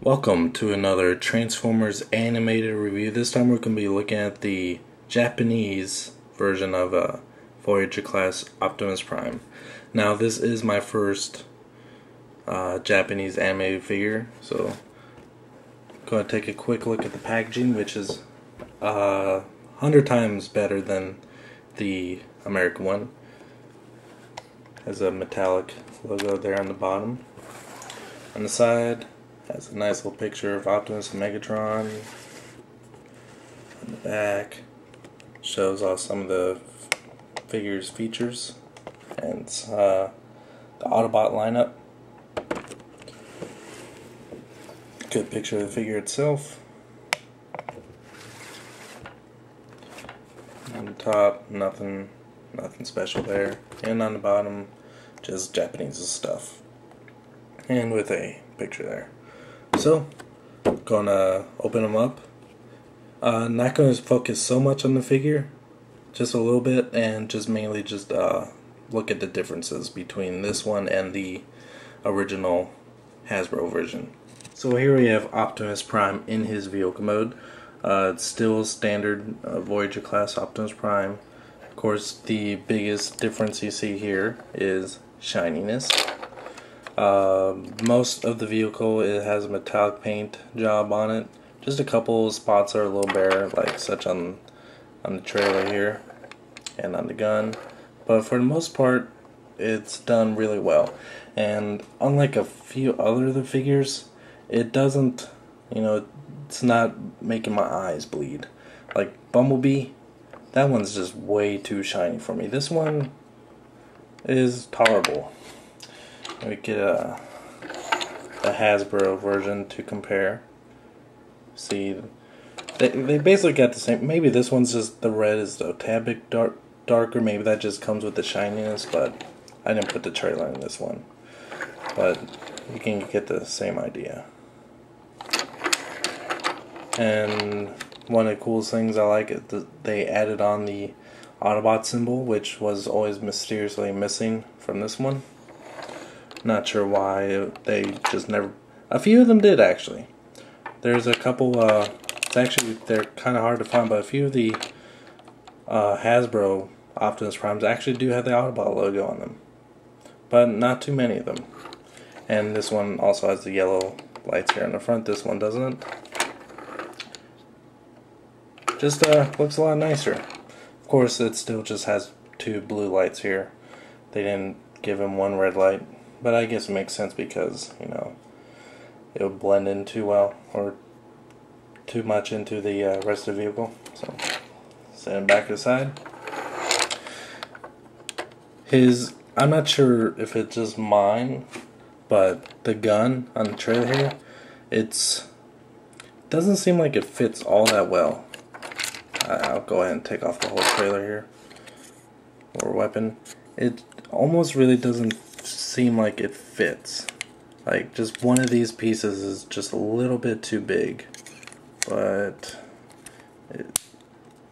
Welcome to another Transformers animated review. This time we're going to be looking at the Japanese version of Voyager class Optimus Prime. Now this is my first Japanese animated figure, so I'm going to take a quick look at the packaging, which is 100 times better than the American one. Has a metallic logo there on the bottom. On the side has a nice little picture of Optimus and Megatron. On the back shows off some of the figure's features, and it's, the Autobot lineup. Good picture of the figure itself. On the top, nothing special there, and on the bottom, just Japanese stuff, and with a picture there. So, gonna open them up. Not gonna focus so much on the figure, just a little bit, and just mainly just look at the differences between this one and the original Hasbro version. So here we have Optimus Prime in his vehicle mode. It's still standard Voyager class Optimus Prime. Of course, the biggest difference you see here is shininess. Most of the vehicle, it has a metallic paint job on it. Just a couple spots are a little bare, like such on the trailer here and on the gun. But for the most part, it's done really well. And unlike a few other of the figures, it doesn't, it's not making my eyes bleed. Like Bumblebee, that one's just way too shiny for me. This one is tolerable. We get a Hasbro version to compare. See, they basically got the same. Maybe this one's just, the red is a tad bit darker. Maybe that just comes with the shininess, but I didn't put the trailer in this one. But you can get the same idea. And one of the coolest things I like is that they added on the Autobot symbol, which was always mysteriously missing from this one. Not sure why they just never. A few of them did actually. There's a couple. They're kind of hard to find, but a few of the Hasbro Optimus Primes actually do have the Autobot logo on them, but not too many of them. And this one also has the yellow lights here on the front. This one doesn't. Just looks a lot nicer. Of course, it still just has two blue lights here. They didn't give him one red light. But I guess it makes sense because, it would blend in too well or too much into the rest of the vehicle. So, set him back to the side. I'm not sure if it's just mine, but the gun on the trailer here, doesn't seem like it fits all that well. I'll go ahead and take off the whole trailer here, or weapon. It almost really doesn't seem like it fits. Like, just one of these pieces is just a little bit too big, but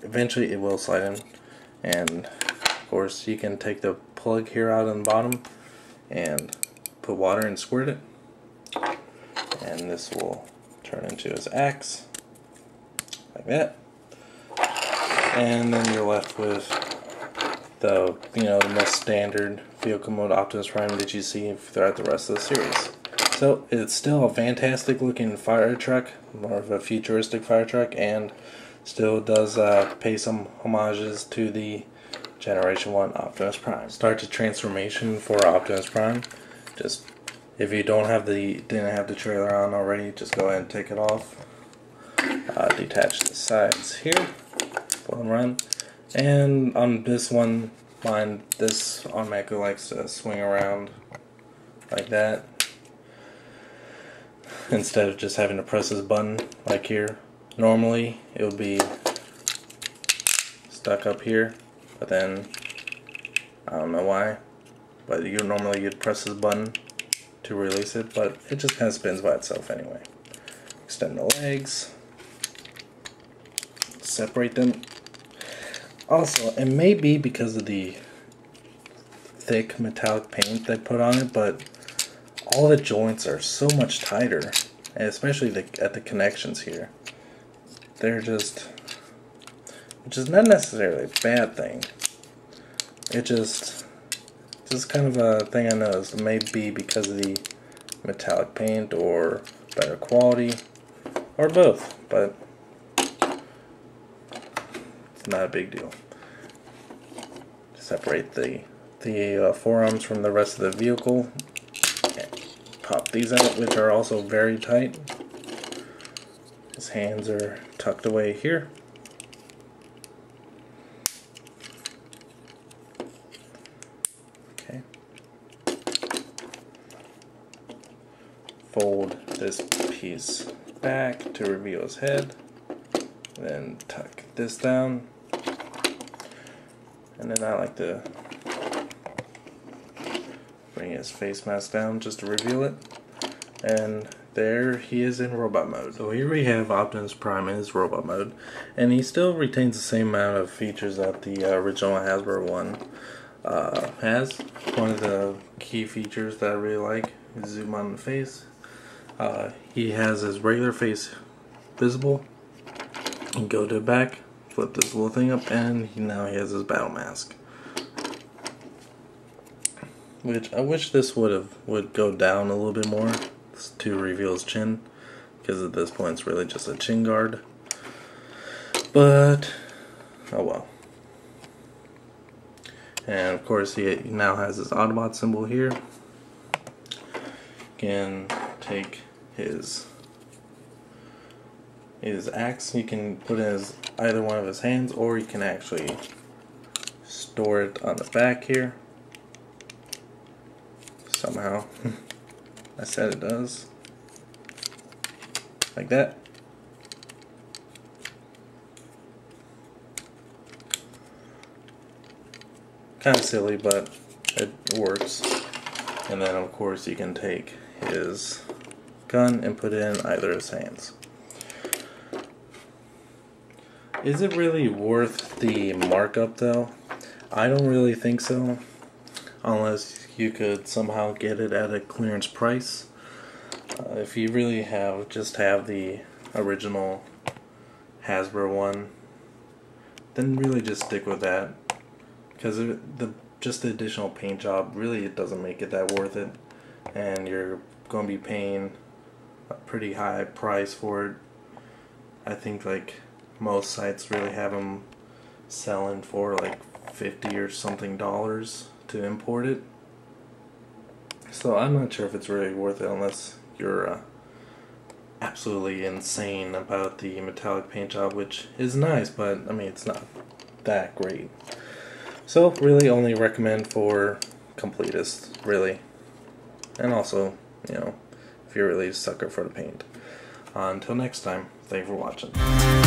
eventually it will slide in. And of course you can take the plug here out on the bottom and put water and squirt it, and this will turn into his axe like that, and then you're left with the most standard vehicle mode Optimus Prime that you see throughout the rest of the series. So it's still a fantastic looking fire truck, more of a futuristic fire truck, and still does pay some homages to the Generation 1 Optimus Prime. Start the transformation for Optimus Prime. Just, if you didn't have the trailer on already, just go ahead and take it off. Detach the sides here, let them run. And on this one, this automatically likes to swing around like that, instead of just having to press this button like here. Normally it would be stuck up here, but then I don't know why, but you'd press this button to release it, but it just kind of spins by itself anyway. Extend the legs, separate them. Also, it may be because of the thick metallic paint they put on it, but all the joints are so much tighter. and especially at the connections here. They're just, which is not necessarily a bad thing. It just kind of a thing I noticed. It may be because of the metallic paint or better quality or both, but it's not a big deal. Separate the forearms from the rest of the vehicle. Pop these out, which are also very tight. His hands are tucked away here. Okay. Fold this piece back to reveal his head. Then tuck this down. And then I like to bring his face mask down just to reveal it. And there he is in robot mode. So here we have Optimus Prime in his robot mode. And he still retains the same amount of features that the original Hasbro one has. One of the key features that I really like is zoom on the face. He has his regular face visible. And go to the back, flip this little thing up, and now he has his battle mask. Which I wish this would go down a little bit more to reveal his chin, because at this point it's really just a chin guard. But oh well. And of course he now has his Autobot symbol here. Can take his axe. You can put it in either one of his hands, or you can actually store it on the back here. Somehow. I said it does. Like that. Kind of silly, but it works. And then of course you can take his gun and put it in either of his hands. Is it really worth the markup though? I don't really think so. Unless you could somehow get it at a clearance price. If you really just have the original Hasbro one, then really just stick with that. Because just the additional paint job, really it doesn't make it that worth it. And you're going to be paying a pretty high price for it. I think like most sites really have them selling for like $50 or something to import it. So I'm not sure if it's really worth it unless you're absolutely insane about the metallic paint job, which is nice, but I mean it's not that great. So really only recommend for completists, really. And also, you know, if you're really a sucker for the paint. Until next time, thank you for watching.